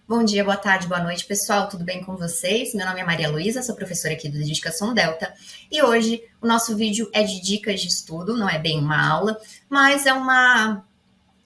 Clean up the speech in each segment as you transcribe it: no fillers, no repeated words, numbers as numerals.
Bom dia, boa tarde, boa noite, pessoal. Tudo bem com vocês? Meu nome é Maria Luísa, sou professora aqui do Dedicação Delta. E hoje o nosso vídeo é de dicas de estudo, não é bem uma aula, mas é uma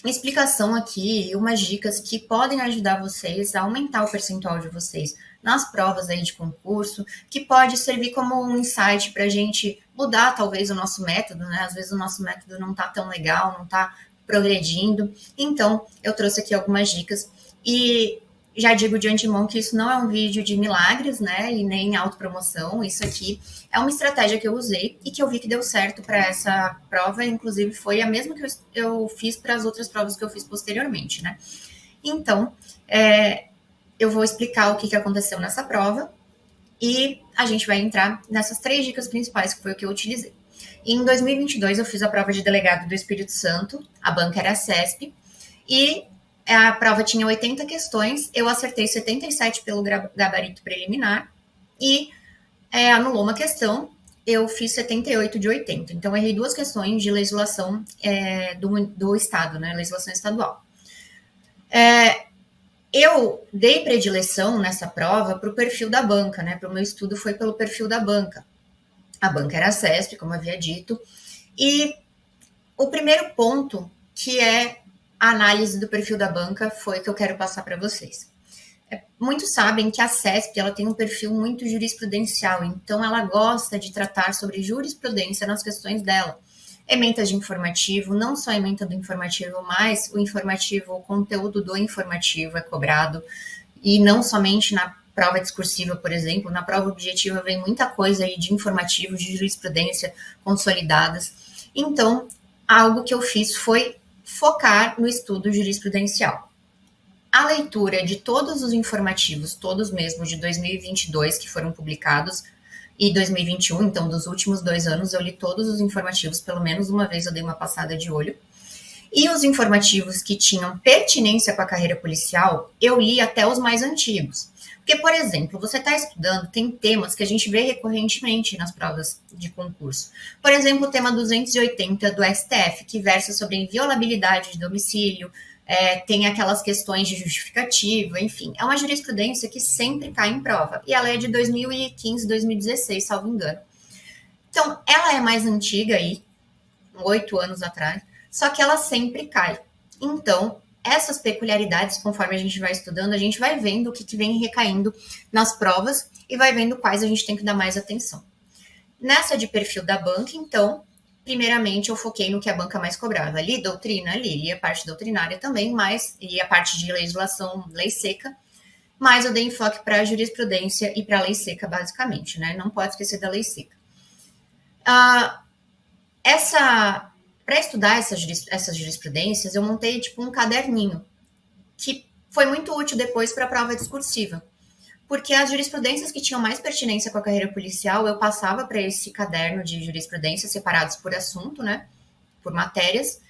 explicação aqui, umas dicas que podem ajudar vocês a aumentar o percentual de vocês nas provas aí de concurso, que pode servir como um insight para a gente mudar talvez o nosso método, né? Às vezes o nosso método não está tão legal, não está progredindo. Então, eu trouxe aqui algumas dicas e já digo de antemão que isso não é um vídeo de milagres, né? E nem autopromoção. Isso aqui é uma estratégia que eu usei e que eu vi que deu certo para essa prova. Inclusive, foi a mesma que eu fiz para as outras provas que eu fiz posteriormente, né? Então, eu vou explicar o que aconteceu nessa prova e a gente vai entrar nessas 3 dicas principais, que foi o que eu utilizei. Em 2022, eu fiz a prova de delegado do Espírito Santo, a banca era a CESP, e a prova tinha 80 questões, eu acertei 77 pelo gabarito preliminar e anulou uma questão, eu fiz 78 de 80. Então, errei 2 questões de legislação do Estado, né, legislação estadual. Eu dei predileção nessa prova para o perfil da banca, né, para o meu estudo foi pelo perfil da banca. A banca era a CESP, como havia dito, e o primeiro ponto, que é a análise do perfil da banca, foi que eu quero passar para vocês. Muitos sabem que a CESP ela tem um perfil muito jurisprudencial, então ela gosta de tratar sobre jurisprudência nas questões dela. Ementas de informativo, não só a ementa do informativo, mas o informativo, o conteúdo do informativo é cobrado, e não somente na prova discursiva, por exemplo, na prova objetiva vem muita coisa aí de informativo, de jurisprudência consolidadas. Então, algo que eu fiz foi focar no estudo jurisprudencial. A leitura de todos os informativos, todos mesmo de 2022 que foram publicados, e 2021, então dos últimos 2 anos, eu li todos os informativos, pelo menos uma vez eu dei uma passada de olho. E os informativos que tinham pertinência com a carreira policial, eu li até os mais antigos. Porque, por exemplo, você está estudando, tem temas que a gente vê recorrentemente nas provas de concurso. Por exemplo, o tema 280 do STF, que versa sobre inviolabilidade de domicílio, tem aquelas questões de justificativa, enfim. É uma jurisprudência que sempre cai em prova. E ela é de 2015, 2016, salvo engano. Então, ela é mais antiga aí, 8 anos atrás, só que ela sempre cai. Então, essas peculiaridades, conforme a gente vai estudando, a gente vai vendo o que vem recaindo nas provas e vai vendo quais a gente tem que dar mais atenção. Nessa de perfil da banca, então, primeiramente eu foquei no que a banca mais cobrava. Li doutrina, li a parte doutrinária também, mas e a parte de legislação, lei seca, mas eu dei enfoque para a jurisprudência e para a lei seca, basicamente, né? Não pode esquecer da lei seca. Para estudar essas jurisprudências, eu montei tipo um caderninho, que foi muito útil depois para a prova discursiva. Porque as jurisprudências que tinham mais pertinência com a carreira policial, eu passava para esse caderno de jurisprudência separados por assunto, né? Por matérias.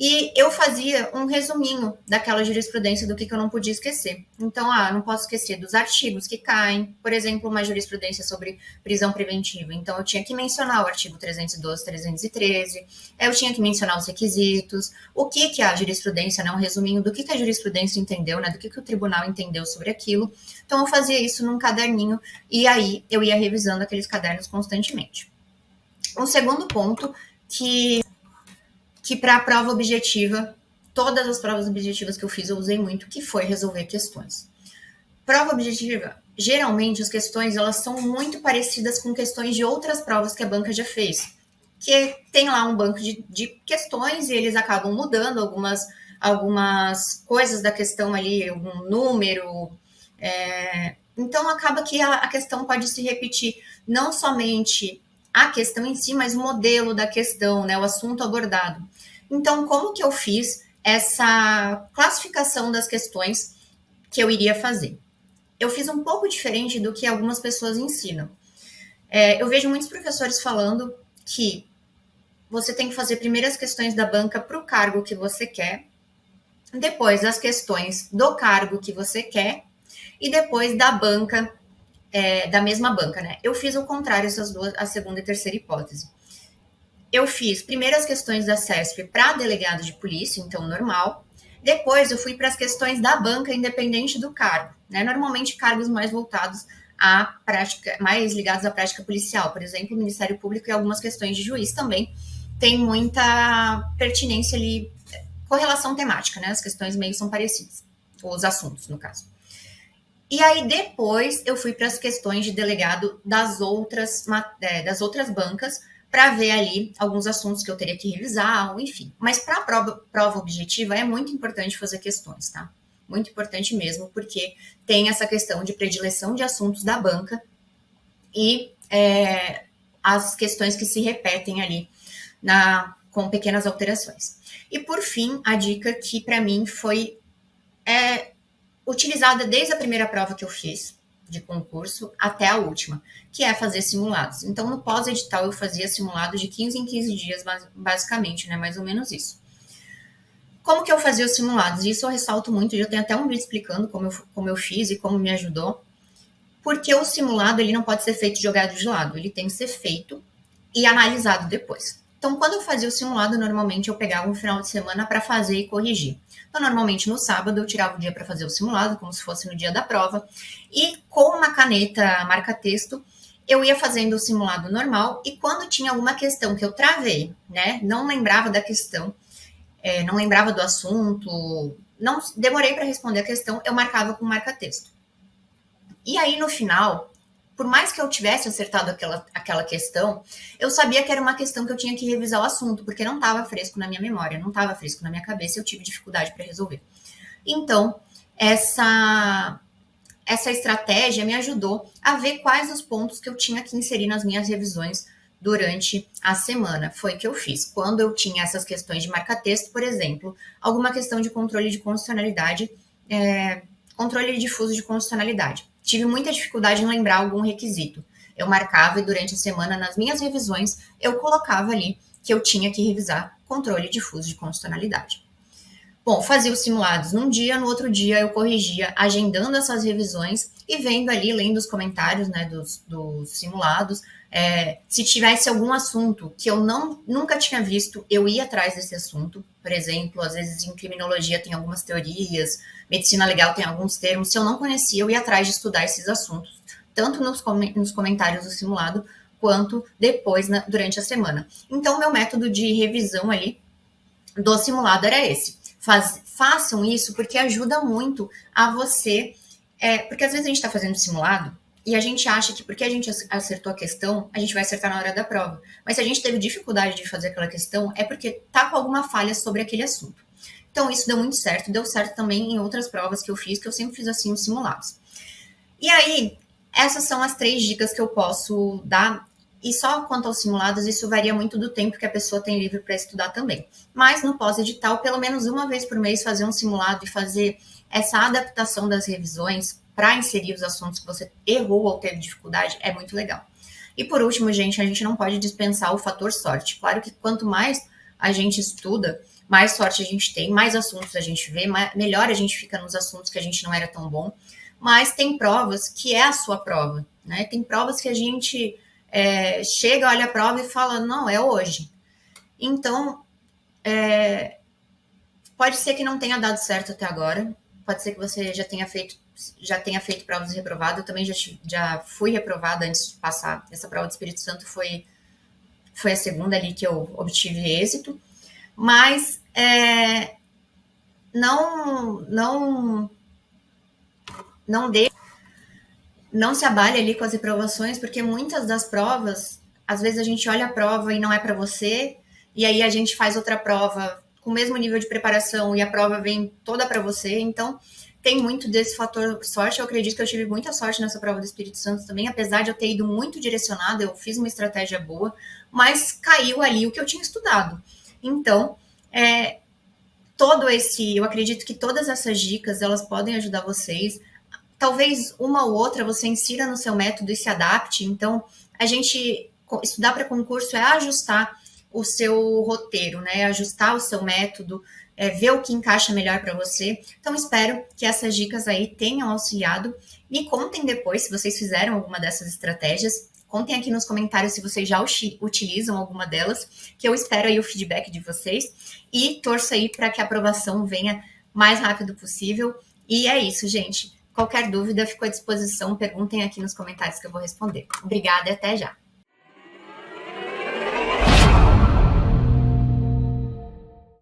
E eu fazia um resuminho daquela jurisprudência do que eu não podia esquecer. Então, não posso esquecer dos artigos que caem. Por exemplo, uma jurisprudência sobre prisão preventiva. Então, eu tinha que mencionar o artigo 312, 313. Eu tinha que mencionar os requisitos. O que a jurisprudência, né? Um resuminho do que a jurisprudência entendeu, né? Do que o tribunal entendeu sobre aquilo. Então, eu fazia isso num caderninho. E aí, eu ia revisando aqueles cadernos constantemente. Um segundo ponto que para a prova objetiva, todas as provas objetivas que eu fiz eu usei muito, que foi resolver questões. Prova objetiva, geralmente as questões elas são muito parecidas com questões de outras provas que a banca já fez, que tem lá um banco de questões e eles acabam mudando algumas coisas da questão ali, algum número. Então acaba que a questão pode se repetir, não somente a questão em si, mas o modelo da questão, né, o assunto abordado. Então, como que eu fiz essa classificação das questões que eu iria fazer? Eu fiz um pouco diferente do que algumas pessoas ensinam. Eu vejo muitos professores falando que você tem que fazer primeiro as questões da banca para o cargo que você quer, depois as questões do cargo que você quer e depois da banca, da mesma banca, né? Eu fiz o contrário, essas duas, a segunda e terceira hipótese. Eu fiz primeiro as questões da CESP para delegado de polícia, então normal. Depois eu fui para as questões da banca, independente do cargo, né? Normalmente cargos mais voltados à prática, mais ligados à prática policial, por exemplo, o Ministério Público e algumas questões de juiz também tem muita pertinência ali, correlação temática, né? As questões meio são parecidas, os assuntos, no caso. E aí depois eu fui para as questões de delegado das outras bancas para ver ali alguns assuntos que eu teria que revisar, enfim. Mas para a prova objetiva é muito importante fazer questões, tá? Muito importante mesmo, porque tem essa questão de predileção de assuntos da banca e as questões que se repetem ali com pequenas alterações. E por fim, a dica que para mim foi utilizada desde a primeira prova que eu fiz de concurso até a última, que é fazer simulados. Então, no pós-edital, eu fazia simulado de 15 em 15 dias, basicamente, né? Mais ou menos isso. Como que eu fazia os simulados? Isso eu ressalto muito, eu tenho até um vídeo explicando como eu fiz e como me ajudou, porque o simulado, ele não pode ser feito jogado de lado, ele tem que ser feito e analisado depois. Então, quando eu fazia o simulado, normalmente eu pegava um final de semana para fazer e corrigir. Então, normalmente no sábado eu tirava o dia para fazer o simulado, como se fosse no dia da prova, e com uma caneta marca-texto, eu ia fazendo o simulado normal, e quando tinha alguma questão que eu travei, né, não lembrava da questão, não lembrava do assunto, não demorei para responder a questão, eu marcava com marca-texto. E aí, no final, por mais que eu tivesse acertado aquela questão, eu sabia que era uma questão que eu tinha que revisar o assunto, porque não estava fresco na minha memória, não estava fresco na minha cabeça, eu tive dificuldade para resolver. Então, essa estratégia me ajudou a ver quais os pontos que eu tinha que inserir nas minhas revisões durante a semana. Foi o que eu fiz. Quando eu tinha essas questões de marca-texto, por exemplo, alguma questão de controle de constitucionalidade, controle difuso de constitucionalidade. Tive muita dificuldade em lembrar algum requisito. Eu marcava e durante a semana, nas minhas revisões, eu colocava ali que eu tinha que revisar controle difuso de constitucionalidade. Bom, fazia os simulados num dia, no outro dia eu corrigia, agendando essas revisões e vendo ali, lendo os comentários, né, dos simulados. Se tivesse algum assunto que eu nunca tinha visto, eu ia atrás desse assunto. Por exemplo, às vezes em criminologia tem algumas teorias, medicina legal tem alguns termos. Se eu não conhecia, eu ia atrás de estudar esses assuntos, tanto nos comentários do simulado, quanto depois, durante a semana. Então, meu método de revisão ali do simulado era esse. Façam isso porque ajuda muito a você. Porque às vezes a gente está fazendo simulado e a gente acha que porque a gente acertou a questão, a gente vai acertar na hora da prova. Mas se a gente teve dificuldade de fazer aquela questão, é porque tá com alguma falha sobre aquele assunto. Então, isso deu muito certo. Deu certo também em outras provas que eu fiz, que eu sempre fiz assim os simulados. E aí, essas são as 3 dicas que eu posso dar. E só quanto aos simulados, isso varia muito do tempo que a pessoa tem livre para estudar também. Mas no pós-edital, pelo menos uma vez por mês, fazer um simulado e fazer essa adaptação das revisões para inserir os assuntos que você errou ou teve dificuldade é muito legal. E por último, gente, a gente não pode dispensar o fator sorte. Claro que quanto mais a gente estuda, mais sorte a gente tem, mais assuntos a gente vê, melhor a gente fica nos assuntos que a gente não era tão bom. Mas tem provas que é a sua prova, né? Tem provas que a gente chega, olha a prova e fala, não, é hoje. Então, pode ser que não tenha dado certo até agora, pode ser que você já tenha feito provas reprovadas. Eu também já fui reprovada antes de passar. Essa prova do Espírito Santo foi a segunda ali que eu obtive êxito, mas não se abale ali com as reprovações, porque muitas das provas, às vezes a gente olha a prova e não é para você, e aí a gente faz outra prova com o mesmo nível de preparação e a prova vem toda para você. Então, tem muito desse fator sorte. Eu acredito que eu tive muita sorte nessa prova do Espírito Santo também, apesar de eu ter ido muito direcionada, eu fiz uma estratégia boa, mas caiu ali o que eu tinha estudado. Então, eu acredito que todas essas dicas, elas podem ajudar vocês. Talvez uma ou outra você insira no seu método e se adapte. Então, estudar para concurso é ajustar o seu roteiro, né? Ajustar o seu método, ver o que encaixa melhor para você. Então, espero que essas dicas aí tenham auxiliado. Me contem depois se vocês fizeram alguma dessas estratégias. Contem aqui nos comentários se vocês já utilizam alguma delas, que eu espero aí o feedback de vocês. E torço aí para que a aprovação venha mais rápido possível. E é isso, gente. Qualquer dúvida, fico à disposição. Perguntem aqui nos comentários que eu vou responder. Obrigada e até já.